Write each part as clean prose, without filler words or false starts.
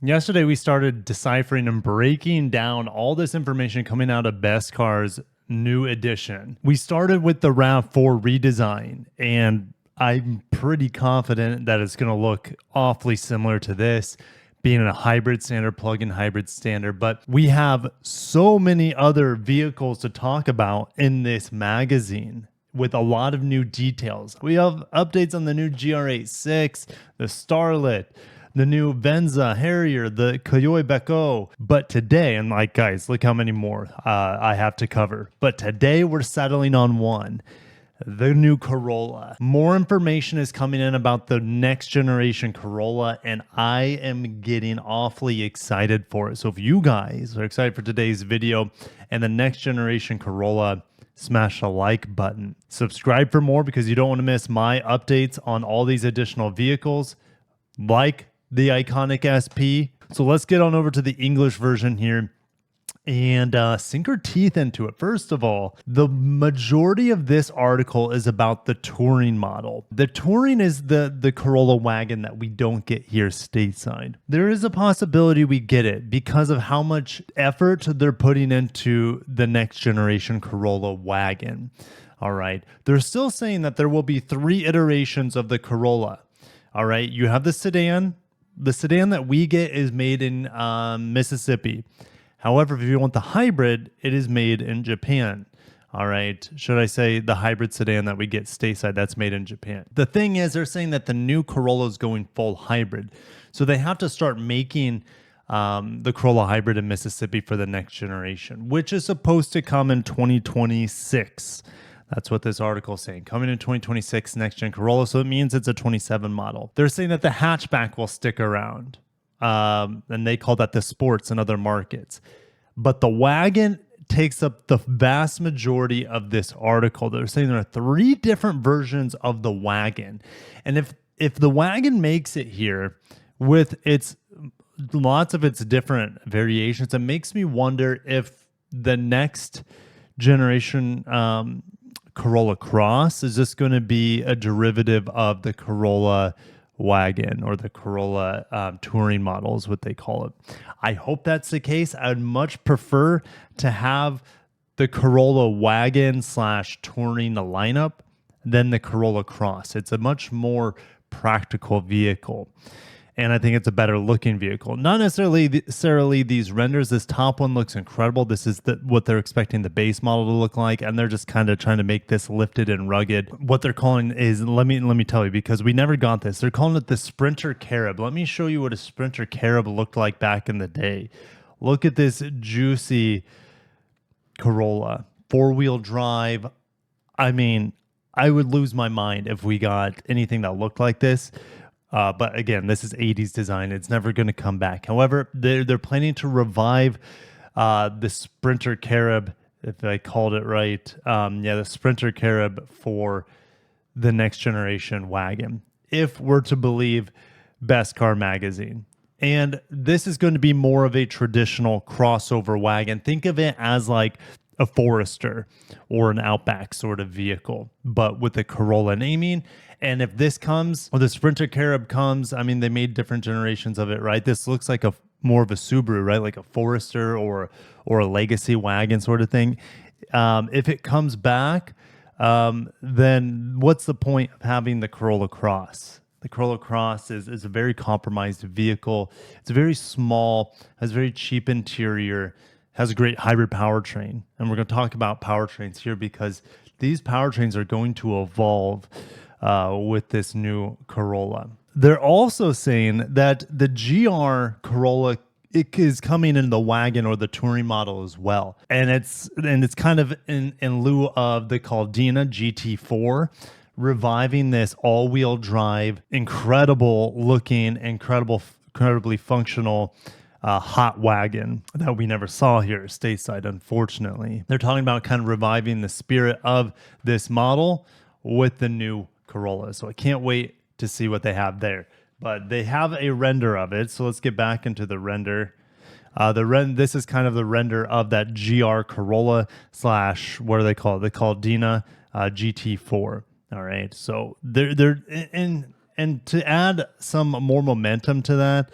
Yesterday, we started deciphering and breaking down all this information coming out of Best Car's new edition. We started with the RAV4 redesign, and I'm pretty confident that it's going to look awfully similar to this, being a hybrid standard, plug-in hybrid standard. But we have so many other vehicles to talk about in this magazine with a lot of new details. We have updates on the new GR86, the Starlet, the new Venza Harrier, the Coyote Beko. But today, and like, guys, look how many more I have to cover. But today we're settling on one, the new Corolla. More information is coming in about the next generation Corolla, and I am getting awfully excited for it. So if you guys are excited for today's video and the next generation Corolla, smash the like button. Subscribe for more because you don't want to miss my updates on all these additional vehicles, like the iconic SP. So let's get on over to the English version here and sink our teeth into it. First of all, the majority of this article is about the touring model. The touring is the Corolla wagon that we don't get here stateside. There is a possibility we get it because of how much effort they're putting into the next generation Corolla wagon. All right. They're still saying that there will be 3 iterations of the Corolla. All right. You have the sedan. The sedan that we get is made in Mississippi. However, if you want the hybrid, it is made in Japan. All right. Should I say the hybrid sedan that we get stateside, that's made in Japan. The thing is, they're saying that the new Corolla is going full hybrid. So they have to start making the Corolla hybrid in Mississippi for the next generation, which is supposed to come in 2026. That's what this article is saying. Coming in 2026, next-gen Corolla, so it means it's a 27 model. They're saying that the hatchback will stick around, and they call that the sports in other markets. But the wagon takes up the vast majority of this article. They're saying there are 3 different versions of the wagon. And if the wagon makes it here with its lots of its different variations, it makes me wonder if the next generation Corolla Cross is just going to be a derivative of the Corolla wagon or the Corolla touring model is what they call it. I hope that's the case. I'd much prefer to have the Corolla wagon / touring lineup than the Corolla Cross. It's a much more practical vehicle. And I think it's a better looking vehicle. Not necessarily these renders. This top one looks incredible. This is what they're expecting the base model to look like. And they're just kind of trying to make this lifted and rugged. What they're calling is, let me tell you, because we never got this. They're calling it the Sprinter Carib. Let me show you what a Sprinter Carib looked like back in the day. Look at this juicy Corolla. 4-wheel drive. I mean, I would lose my mind if we got anything that looked like this. But again, this is 80s design. It's never going to come back. However, they're planning to revive the Sprinter Carib, if I called it right. The Sprinter Carib for the next generation wagon, if we're to believe Best Car magazine. And this is going to be more of a traditional crossover wagon. Think of it as like a Forester or an Outback sort of vehicle, but with a Corolla naming. And if this comes, or the Sprinter Carib comes, I mean, they made different generations of it, right? This looks like more of a Subaru, right? Like a Forester or a legacy wagon sort of thing. If it comes back, then what's the point of having the Corolla Cross? The Corolla Cross is a very compromised vehicle. It's very small, has very cheap interior, has a great hybrid powertrain. And we're going to talk about powertrains here because these powertrains are going to evolve with this new Corolla. They're also saying that the GR Corolla is coming in the wagon or the touring model as well. And it's kind of in lieu of the Caldina GT4, reviving this all-wheel drive, incredible looking, incredibly functional hot wagon that we never saw here stateside, unfortunately. They're talking about kind of reviving the spirit of this model with the new Corolla. So I can't wait to see what they have there. But they have a render of it. So let's get back into the render. This is kind of the render of that GR Corolla / what do they call it? The Caldina GT4. All right. So they're and to add some more momentum to that,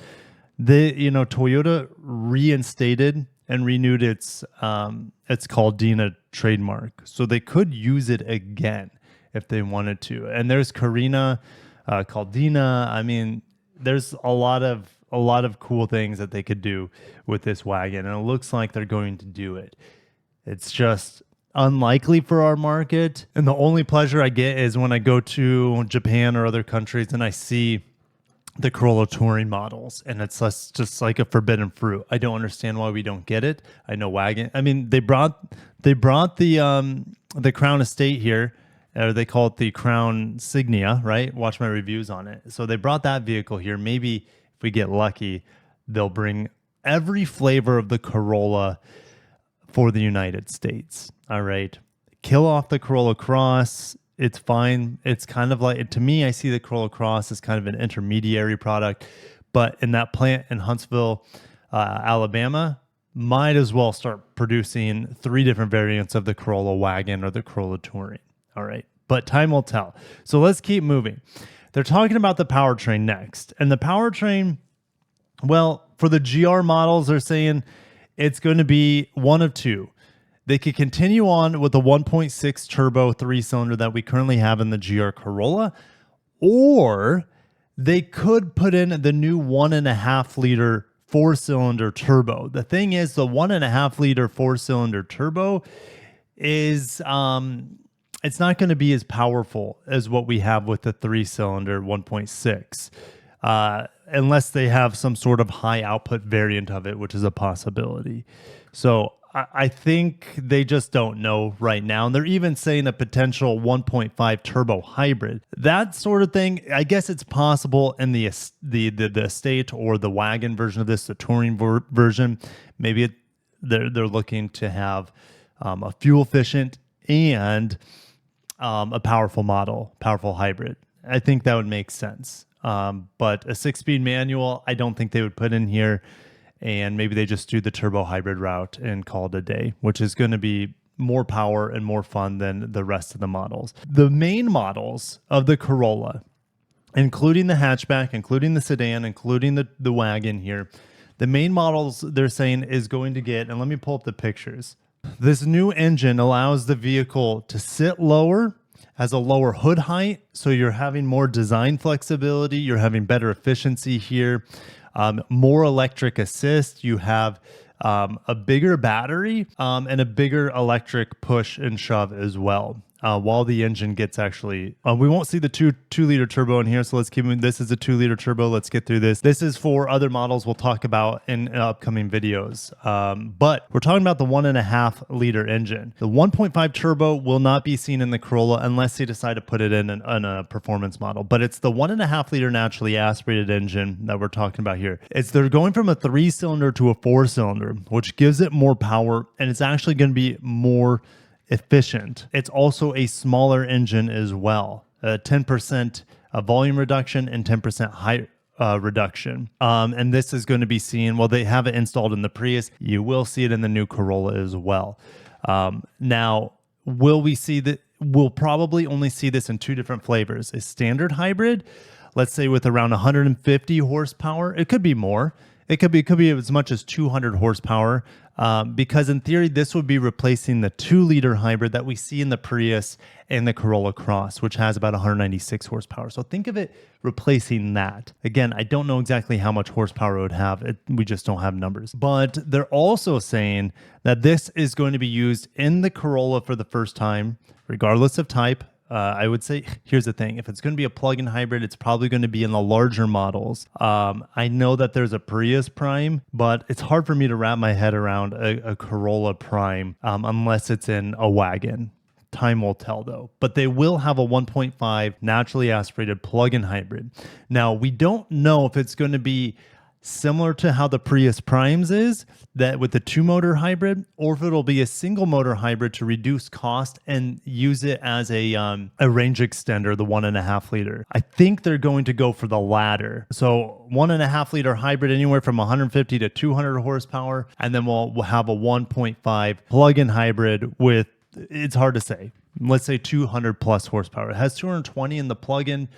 Toyota reinstated and renewed its Caldina trademark, so they could use it again if they wanted to. And there's Carina, Caldina. I mean, there's a lot of cool things that they could do with this wagon, and it looks like they're going to do it. It's just unlikely for our market, and the only pleasure I get is when I go to Japan or other countries and I see the Corolla touring models, and it's just like a forbidden fruit. I don't understand why we don't get it. I know wagon. I mean, they brought the Crown Estate here, or they call it the Crown Signia, right? Watch my reviews on it. So they brought that vehicle here. Maybe if we get lucky, they'll bring every flavor of the Corolla for the United States. All right, kill off the Corolla Cross. It's fine. It's kind of like, to me, I see the Corolla Cross as kind of an intermediary product, but in that plant in Huntsville, Alabama, might as well start producing 3 different variants of the Corolla wagon or the Corolla Touring. All right, but time will tell. So let's keep moving. They're talking about the powertrain next, and the powertrain, well, for the GR models, they're saying it's going to be one of two. They could continue on with the 1.6 turbo 3-cylinder that we currently have in the GR Corolla, or they could put in the new 1.5 liter 4-cylinder turbo. The thing is, the 1.5 liter 4-cylinder turbo is it's not going to be as powerful as what we have with the 3-cylinder 1.6, unless they have some sort of high output variant of it, which is a possibility. So I think they just don't know right now. And they're even saying a potential 1.5 turbo hybrid. That sort of thing, I guess it's possible in the estate or the wagon version of this, the touring version. Maybe they're looking to have a fuel efficient and a powerful hybrid. I think that would make sense. But a 6-speed manual, I don't think they would put in here. And maybe they just do the turbo hybrid route and call it a day, which is going to be more power and more fun than the rest of the models. The main models of the Corolla, including the hatchback, including the sedan, including the wagon here, the main models they're saying is going to get, and let me pull up the pictures. This new engine allows the vehicle to sit lower, has a lower hood height, so you're having more design flexibility, you're having better efficiency here. More electric assist. You have a bigger battery and a bigger electric push and shove as well. While the engine gets actually, we won't see the 2-liter turbo in here, so let's keep moving. This is a 2-liter turbo. Let's get through this. This is for other models we'll talk about in upcoming videos. But we're talking about the 1.5-liter engine. The 1.5 turbo will not be seen in the Corolla unless they decide to put it in a performance model. But it's the 1.5-liter naturally aspirated engine that we're talking about here. They're going from a 3-cylinder to a 4-cylinder, which gives it more power, and it's actually going to be more efficient. It's also a smaller engine as well, 10% volume reduction and 10% height reduction. And this is going to be seen, well, they have it installed in the Prius. You will see it in the new Corolla as well. Now, will we see that? We'll probably only see this in 2 different flavors. A standard hybrid, let's say with around 150 horsepower. It could be more. It could be as much as 200 horsepower. Because in theory, this would be replacing the 2-liter hybrid that we see in the Prius and the Corolla Cross, which has about 196 horsepower. So think of it replacing that. Again, I don't know exactly how much horsepower it would have. We just don't have numbers. But they're also saying that this is going to be used in the Corolla for the first time, regardless of type. I would say, here's the thing. If it's going to be a plug-in hybrid, it's probably going to be in the larger models. I know that there's a Prius Prime, but it's hard for me to wrap my head around a Corolla Prime unless it's in a wagon. Time will tell, though. But they will have a 1.5 naturally aspirated plug-in hybrid. Now, we don't know if it's going to be similar to how the Prius Primes is, that with the 2-motor hybrid, or if it'll be a single motor hybrid to reduce cost and use it as a range extender, the 1.5 liter. I think they're going to go for the latter. So 1.5 liter hybrid anywhere from 150 to 200 horsepower, and then we'll have a 1.5 plug-in hybrid with, it's hard to say, let's say 200 plus horsepower. It has 220 in the plug-in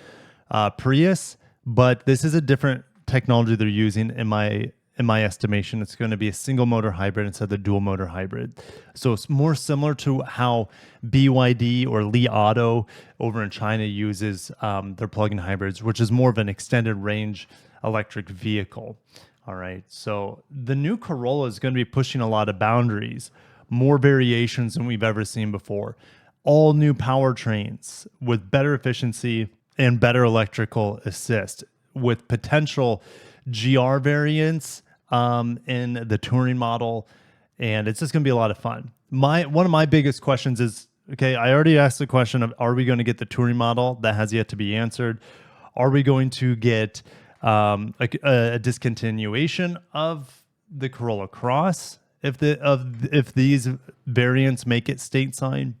Prius, but this is a different technology they're using, in my estimation, it's going to be a single motor hybrid instead of the dual motor hybrid. So it's more similar to how BYD or Li Auto over in China uses their plug-in hybrids, which is more of an extended range electric vehicle. All right. So the new Corolla is going to be pushing a lot of boundaries, more variations than we've ever seen before. All new powertrains with better efficiency and better electrical assist, with potential GR variants in the touring model, and it's just going to be a lot of fun. One of my biggest questions is, okay, I already asked the question of, are we going to get the touring model? That has yet to be answered. Are we going to get a discontinuation of the Corolla Cross if these variants make it stateside?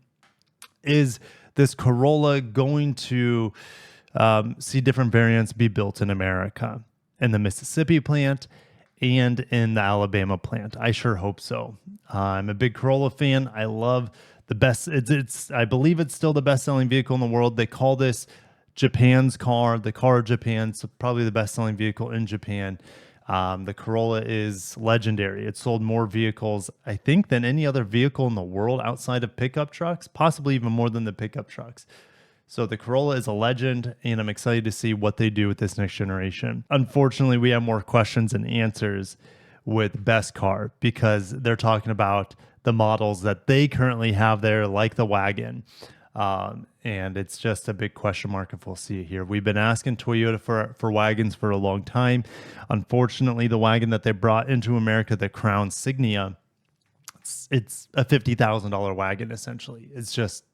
Is this Corolla going to see different variants be built in America, in the Mississippi plant and in the Alabama plant? I sure hope so. I'm a big Corolla fan. I love the best. I believe it's still the best-selling vehicle in the world. They call this Japan's car, the car of Japan. So probably the best-selling vehicle in Japan. The Corolla is legendary. It sold more vehicles, I think, than any other vehicle in the world outside of pickup trucks, possibly even more than the pickup trucks. So the Corolla is a legend, and I'm excited to see what they do with this next generation. Unfortunately, we have more questions and answers with bestcar, because they're talking about the models that they currently have there, like the wagon. And it's just a big question mark if we'll see it here. We've been asking Toyota for wagons for a long time. Unfortunately, the wagon that they brought into America, the Crown Signia, it's a $50,000 wagon, essentially. It's just,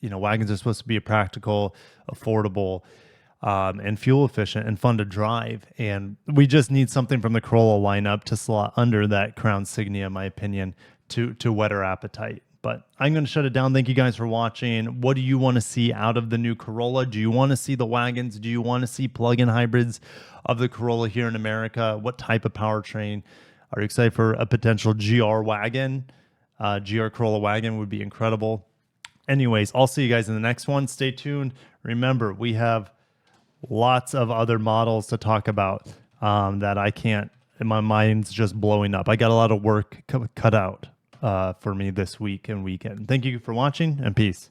wagons are supposed to be a practical, affordable, and fuel efficient and fun to drive. And we just need something from the Corolla lineup to slot under that Crown Signia, in my opinion, to whet our appetite. But I'm going to shut it down. Thank you guys for watching. What do you want to see out of the new Corolla? Do you want to see the wagons? Do you want to see plug-in hybrids of the Corolla here in America? What type of powertrain? Are you excited for a potential GR wagon? GR Corolla wagon would be incredible. Anyways, I'll see you guys in the next one. Stay tuned. Remember, we have lots of other models to talk about that I can't, my mind's just blowing up. I got a lot of work cut out for me this week and weekend. Thank you for watching, and peace.